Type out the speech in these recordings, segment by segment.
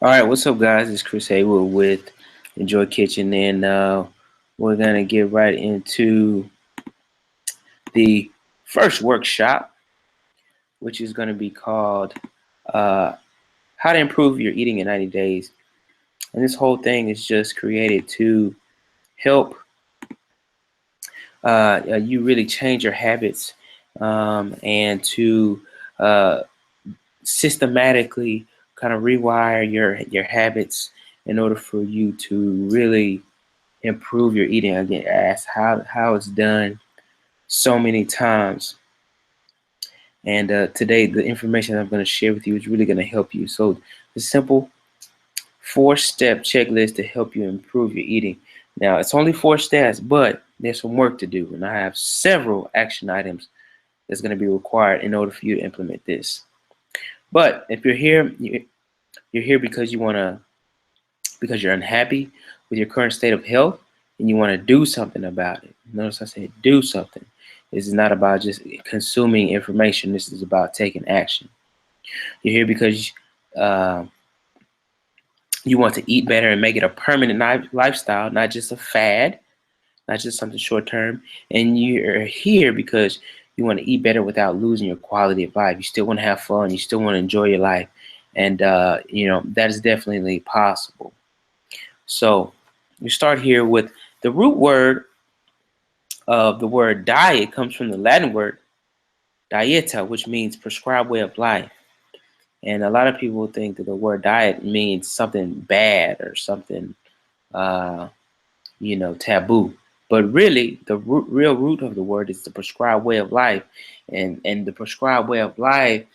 All right, what's up, guys? It's Chris Haywood with Enjoy Kitchen, and we're gonna get right into the first workshop, which is gonna be called uh, "How to Improve Your Eating in 90 Days." And this whole thing is just created to help you really change your habits and to uh, systematically kind of rewire your habits in order for you to really improve your eating. I get asked how it's done so many times, and today the information I'm going to share with you is really going to help you. So the simple four-step checklist to help you improve your eating. Now it's only 4 steps, but there's some work to do, and I have several action items that's going to be required in order for you to implement this. But if you're here, you're here because because you're unhappy with your current state of health and you want to do something about it. Notice I said do something. This is not about just consuming information. This is about taking action. You're here because uh, you want to eat better and make it a permanent lifestyle, not just a fad, not just something short term. And you're here because you want to eat better without losing your quality of life. You still want to have fun. You still want to enjoy your life. And, that is definitely possible. So you start here with the root word of the word diet comes from the Latin word dieta, which means prescribed way of life. And a lot of people think that the word diet means something bad or something, uh, taboo. But really, the real root of the word is the prescribed way of life. And the prescribed way of life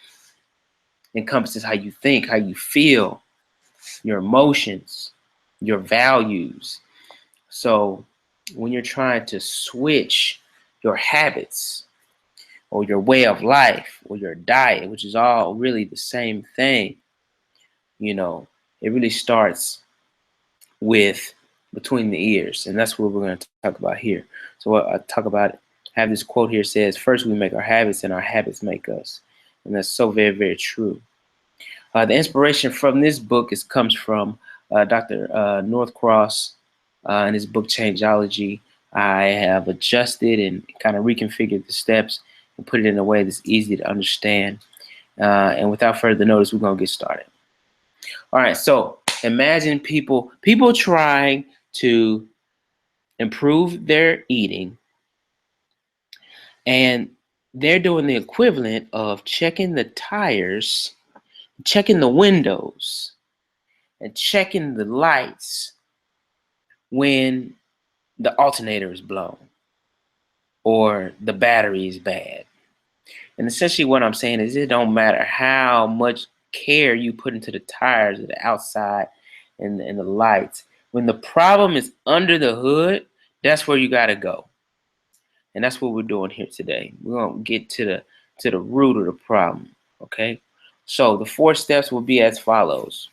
encompasses how you think, how you feel, your emotions, your values. So when you're trying to switch your habits or your way of life or your diet, which is all really the same thing, it really starts with between the ears. And that's what we're going to talk about here. So what I talk about, have this quote here says, first we make our habits and our habits make us. And that's so very, very true. The inspiration from this book comes from Dr. Northcross in his book Changeology. I have adjusted and kind of reconfigured the steps and put it in a way that's easy to understand. And without further notice, we're going to get started. All right, so imagine people trying to improve their eating, and they're doing the equivalent of checking the tires, checking the windows, and checking the lights when the alternator is blown or the battery is bad. And essentially what I'm saying is it don't matter how much care you put into the tires or the outside and the lights. When the problem is under the hood, that's where you got to go. And that's what we're doing here today. We're going to get to the root of the problem, okay? So the 4 steps will be as follows.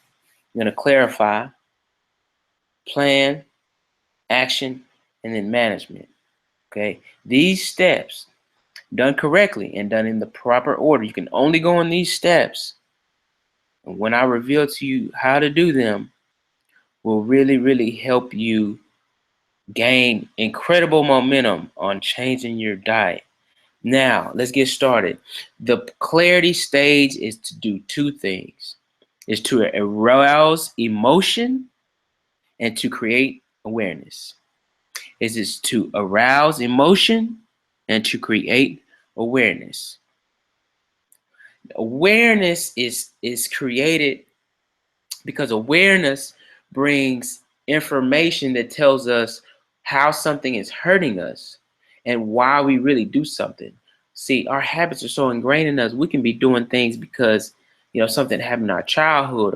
I'm going to clarify, plan, action, and then management. Okay, these steps done correctly and done in the proper order. You can only go on these steps. And when I reveal to you how to do them, will really, really help you gain incredible momentum on changing your diet. Now, let's get started. The clarity stage is to do 2 things. It's to arouse emotion and to create awareness. Is to arouse emotion and to create awareness. Awareness is created because awareness brings information that tells us how something is hurting us and why we really do something. See, our habits are so ingrained in us. We can be doing things because something happened in our childhood,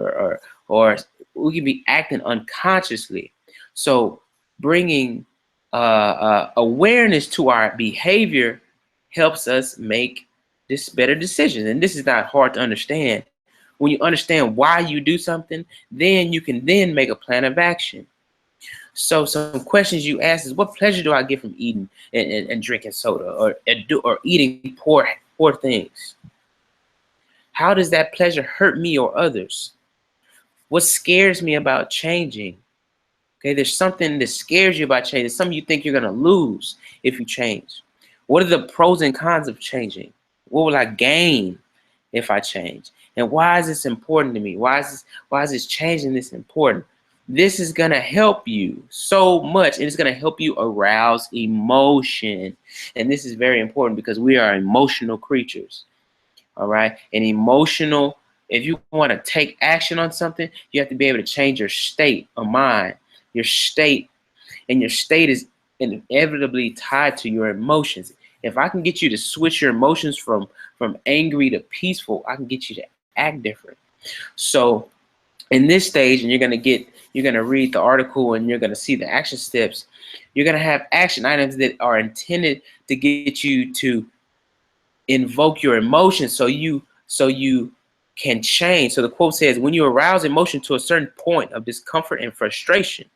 or we can be acting unconsciously. So bringing awareness to our behavior helps us make this better decisions. And this is not hard to understand. When you understand why you do something, then you can then make a plan of action. So some questions you ask is, what pleasure do I get from eating and drinking soda or eating poor things? How does that pleasure hurt me or others? What scares me about changing? Okay, there's something that scares you about change. There's something you think you're gonna lose if you change. What are the pros and cons of changing? What will I gain if I change? And why is this important to me? Why is this changing this important? This is gonna help you so much, and it's gonna help you arouse emotion. And this is very important because we are emotional creatures. All right. And emotional, if you want to take action on something, you have to be able to change your state of mind, your state, and your state is inevitably tied to your emotions. If I can get you to switch your emotions from angry to peaceful, I can get you to act different. So in this stage, and you're gonna read the article and you're gonna see the action steps. You're gonna have action items that are intended to get you to invoke your emotions so you can change. So the quote says, when you arouse emotion to a certain point of discomfort and frustration,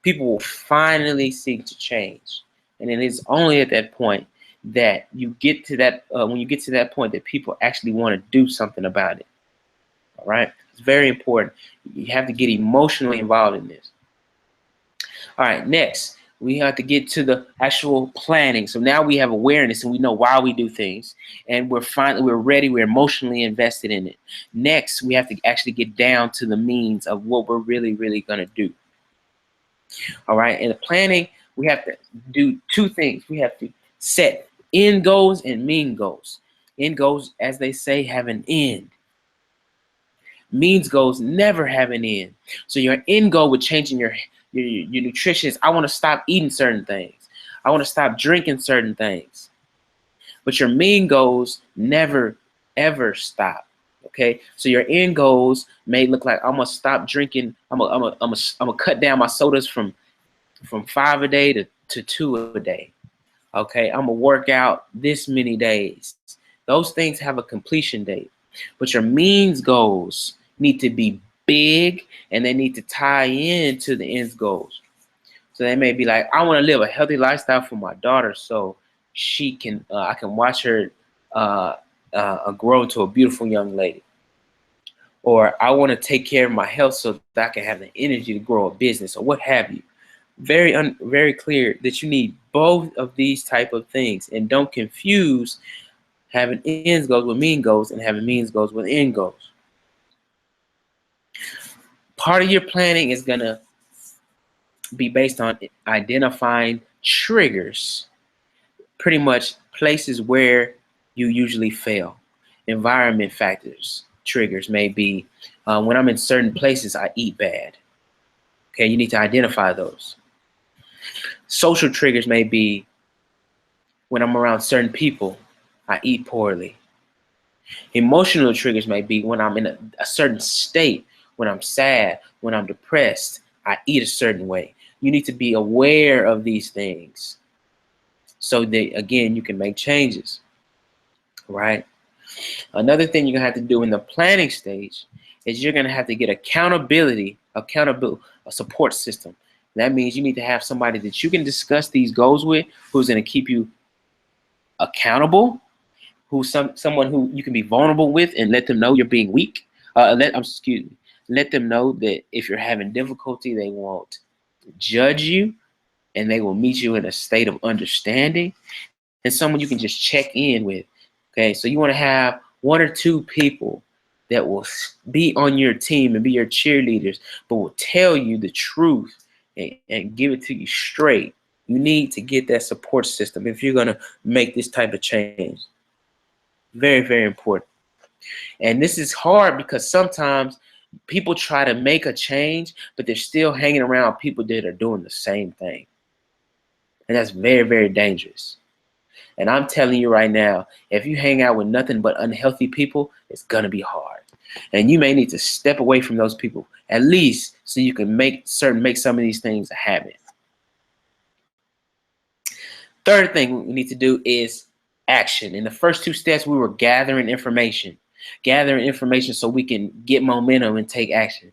people will finally seek to change. And it is only at that point that you get to that when you get to that point that people actually want to do something about it. All right, it's very important. You have to get emotionally involved in this. All right, next we have to get to the actual planning. So now we have awareness and we know why we do things, and we're ready, we're emotionally invested in it. Next, we have to actually get down to the means of what we're really gonna do. All right, in the planning, we have to do two things. We have to set end goals and mean goals. End goals, as they say, have an end. Means goals never have an end. So your end goal with changing your nutrition is, I want to stop eating certain things. I want to stop drinking certain things. But your mean goals never ever stop. Okay, so your end goals may look like, I'm gonna stop drinking. I'm gonna cut down my sodas from 5 a day to 2 a day. Okay, I'm gonna work out this many days. Those things have a completion date, but your means goals need to be big and they need to tie in to the ends goals. So they may be like, I want to live a healthy lifestyle for my daughter so she can I can watch her grow into a beautiful young lady. Or I want to take care of my health so that I can have the energy to grow a business, or what have you. Very clear that you need both of these type of things, and don't confuse having ends goals with mean goals and having means goals with end goals. Part of your planning is gonna be based on identifying triggers, pretty much places where you usually fail. Environment factors, triggers may be when I'm in certain places, I eat bad. Okay, you need to identify those. Social triggers may be when I'm around certain people, I eat poorly. Emotional triggers may be when I'm in a certain state, when I'm sad, when I'm depressed, I eat a certain way. You need to be aware of these things so that, again, you can make changes, right? Another thing you're gonna have to do in the planning stage is you're gonna have to get a support system. That means you need to have somebody that you can discuss these goals with, who's gonna keep you accountable, who's someone who you can be vulnerable with and let them know you're being weak. Let them know that if you're having difficulty, they won't judge you and they will meet you in a state of understanding, and someone you can just check in with. Okay, so you want to have one or two people that will be on your team and be your cheerleaders, but will tell you the truth and give it to you straight. You need to get that support system if you're going to make this type of change. Very important. And this is hard because sometimes people try to make a change, but they're still hanging around people that are doing the same thing. And that's very dangerous. And I'm telling you right now, if you hang out with nothing but unhealthy people, it's gonna be hard. And you may need to step away from those people, at least so you can make some of these things a habit. Third thing we need to do is action. In the first two steps, we were gathering information so we can get momentum and take action.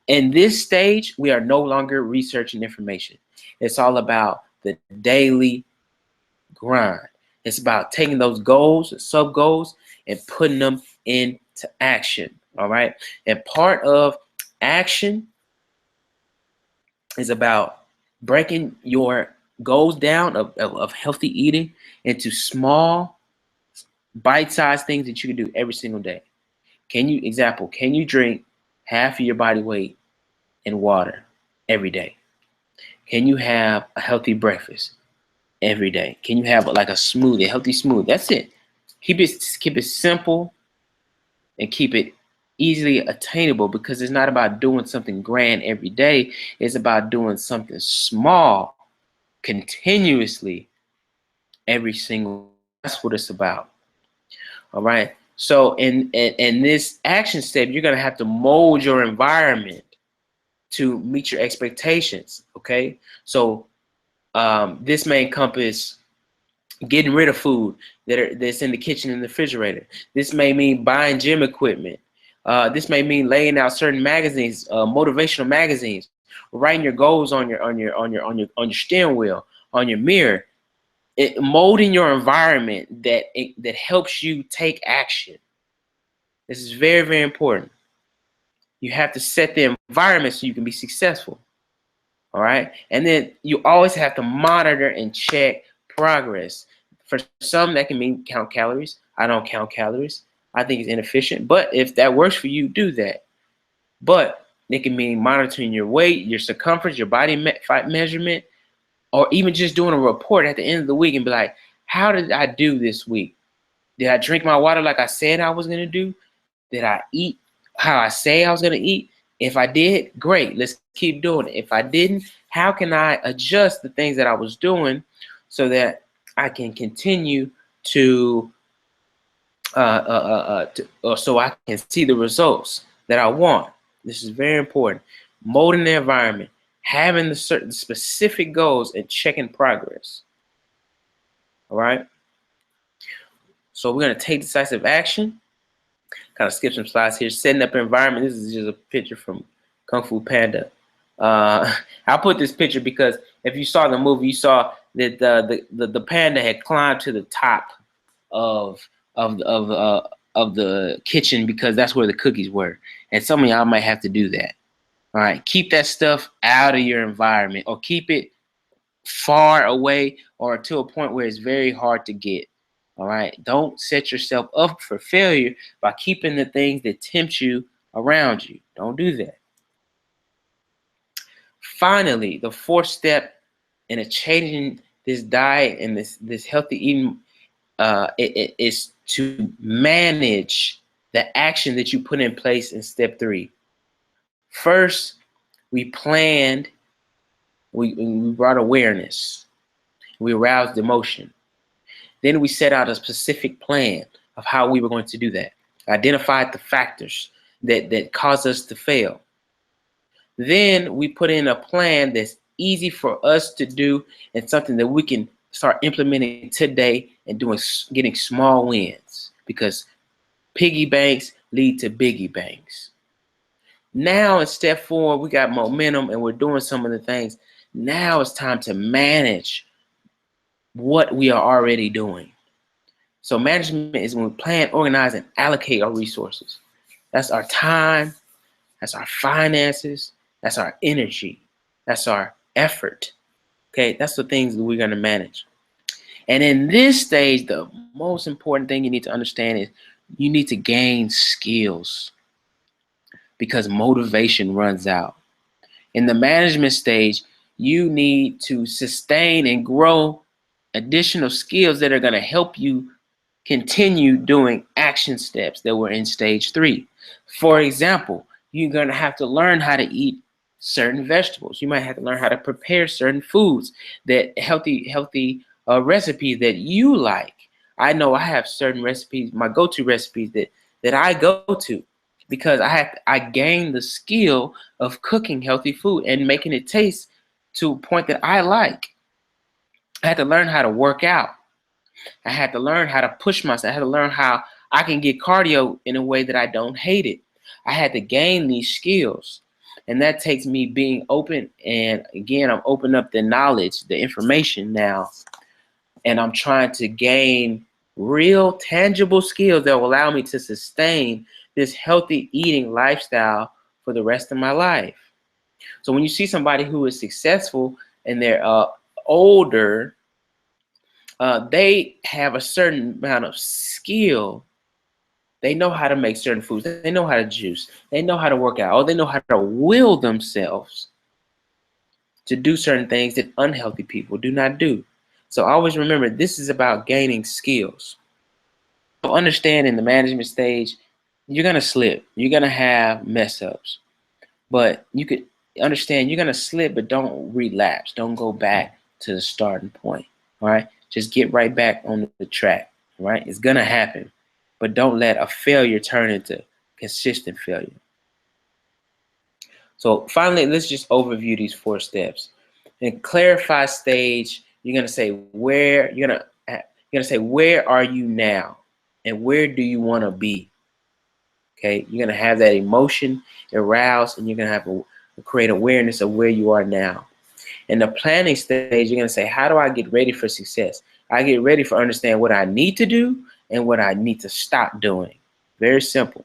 In this stage, we are no longer researching information. It's all about the daily grind. It's about taking those goals, sub goals, and putting them into action. All right. And part of action is about breaking your goals down of healthy eating into small, bite-sized things that you can do every single day. Can you drink half of your body weight in water every day? Can you have a healthy breakfast every day? Can you have like a smoothie, a healthy smoothie? That's it. Keep it simple and keep it easily attainable, because it's not about doing something grand every day. It's about doing something small continuously every single. That's what it's about. All right. So in this action step, you're gonna have to mold your environment to meet your expectations. Okay. So this may encompass getting rid of food that's in the kitchen and the refrigerator. This may mean buying gym equipment. This may mean laying out certain magazines, motivational magazines, writing your goals on your steering wheel, on your mirror. Molding your environment that helps you take action. This is very, very important. You have to set the environment so you can be successful. All right. And then you always have to monitor and check progress. For some, that can mean count calories. I don't count calories. I think it's inefficient. But if that works for you, do that. But it can mean monitoring your weight, your circumference, your body fat measurement, or even just doing a report at the end of the week and be like, how did I do this week? Did I drink my water like I said I was going to do? Did I eat how I say I was going to eat? If I did, great. Let's keep doing it. If I didn't, how can I adjust the things that I was doing so that I can continue to, so I can see the results that I want? This is very important. Molding the environment, having the certain specific goals, and checking progress. All right. So we're going to take decisive action. Kind of skip some slides here. Setting up environment. This is just a picture from Kung Fu Panda. I put this picture because if you saw the movie, you saw that the panda had climbed to the top of the kitchen because that's where the cookies were. And some of y'all might have to do that. All right, keep that stuff out of your environment, or keep it far away, or to a point where it's very hard to get. All right, don't set yourself up for failure by keeping the things that tempt you around you. Don't do that. Finally, the fourth step in a changing this diet and this healthy eating is to manage the action that you put in place in step 3. First, we planned, we brought awareness, we aroused emotion. Then we set out a specific plan of how we were going to do that. Identified the factors that cause us to fail. Then we put in a plan that's easy for us to do and something that we can start implementing today and getting small wins, because piggy banks lead to biggie banks. Now in step 4, we got momentum and we're doing some of the things. Now it's time to manage what we are already doing. So management is when we plan, organize, and allocate our resources. That's our time, that's our finances, that's our energy, that's our effort. Okay, that's the things that we're going to manage. And in this stage, the most important thing you need to understand is you need to gain skills, because motivation runs out. In the management stage, you need to sustain and grow additional skills that are going to help you continue doing action steps that were in stage 3. For example, you're going to have to learn how to eat certain vegetables. You might have to learn how to prepare certain foods, that healthy recipes that you like. I know I have certain recipes, my go-to recipes that I go to, because I gained the skill of cooking healthy food and making it taste to a point that I like. I had to learn how to work out. I had to learn how to push myself. I had to learn how I can get cardio in a way that I don't hate it. I had to gain these skills. And that takes me being open. And again, I'm opening up the knowledge, the information now. And I'm trying to gain real tangible skills that will allow me to sustain this healthy eating lifestyle for the rest of my life. So when you see somebody who is successful and they're older, they have a certain amount of skill. They know how to make certain foods. They know how to juice. They know how to work out. Or they know how to will themselves to do certain things that unhealthy people do not do. So always remember, this is about gaining skills. So understand in the management stage, you're going to slip. You're going to have mess ups. But you could understand you're going to slip, but don't relapse. Don't go back to the starting point. All right. Just get right back on the track. All right. It's going to happen. But don't let a failure turn into consistent failure. So finally, let's just overview these 4 steps. In clarify stage, you're going to say where are you now and where do you want to be? Okay, you're going to have that emotion aroused, and you're going to have to create awareness of where you are now. In the planning stage, you're going to say, how do I get ready for success? I get ready for understand what I need to do and what I need to stop doing. Very simple.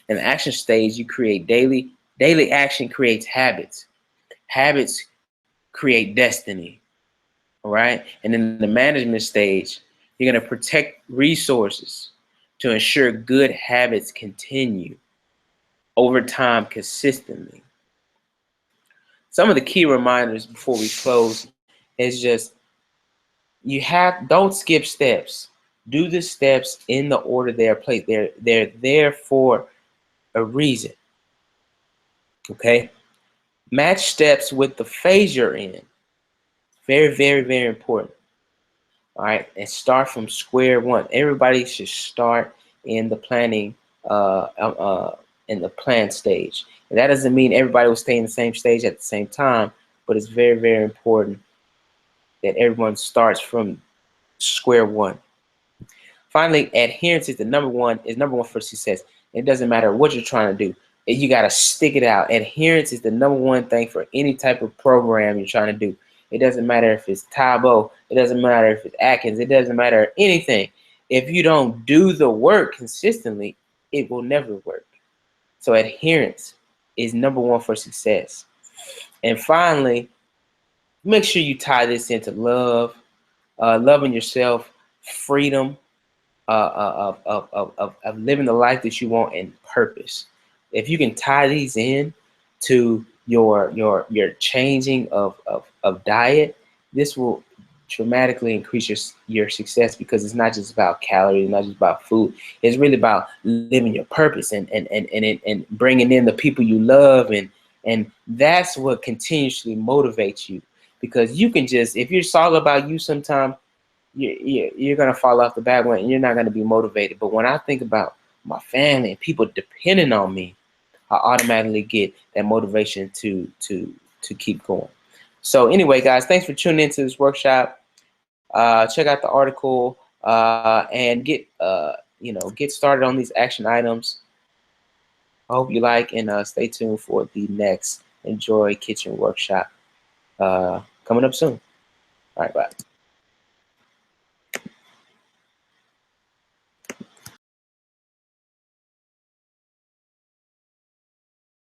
In the action stage, you create daily action creates habits. Habits create destiny. All right. And in the management stage, you're going to protect resources to ensure good habits continue over time consistently. Some of the key reminders before we close is just don't skip steps. Do the steps in the order they're placed. They're there for a reason. Okay. Match steps with the phase you're in. Very, very, very important. All right, and start from square one. Everybody should start in the planning, in the plan stage. And that doesn't mean everybody will stay in the same stage at the same time, but it's very, very important that everyone starts from square one. Finally, adherence is number one for success. It doesn't matter what you're trying to do. You got to stick it out. Adherence is the number one thing for any type of program you're trying to do. It doesn't matter if it's Tabo. It doesn't matter if it's Atkins. It doesn't matter anything. If you don't do the work consistently, it will never work. So adherence is number one for success. And finally, make sure you tie this into love, loving yourself, freedom, of living the life that you want, and purpose. If you can tie these in to your changing of diet, this will dramatically increase your success, because it's not just about calories, not just about food. It's really about living your purpose and bringing in the people you love, and that's what continuously motivates you. Because you can just, if it's all about you, sometimes you're gonna fall off the wagon and you're not gonna be motivated. But when I think about my family and people depending on me, I automatically get that motivation to keep going. So anyway, guys, thanks for tuning into this workshop. Check out the article and get started on these action items. I hope you like, and stay tuned for the next Enjoy Kitchen workshop coming up soon. All right, bye.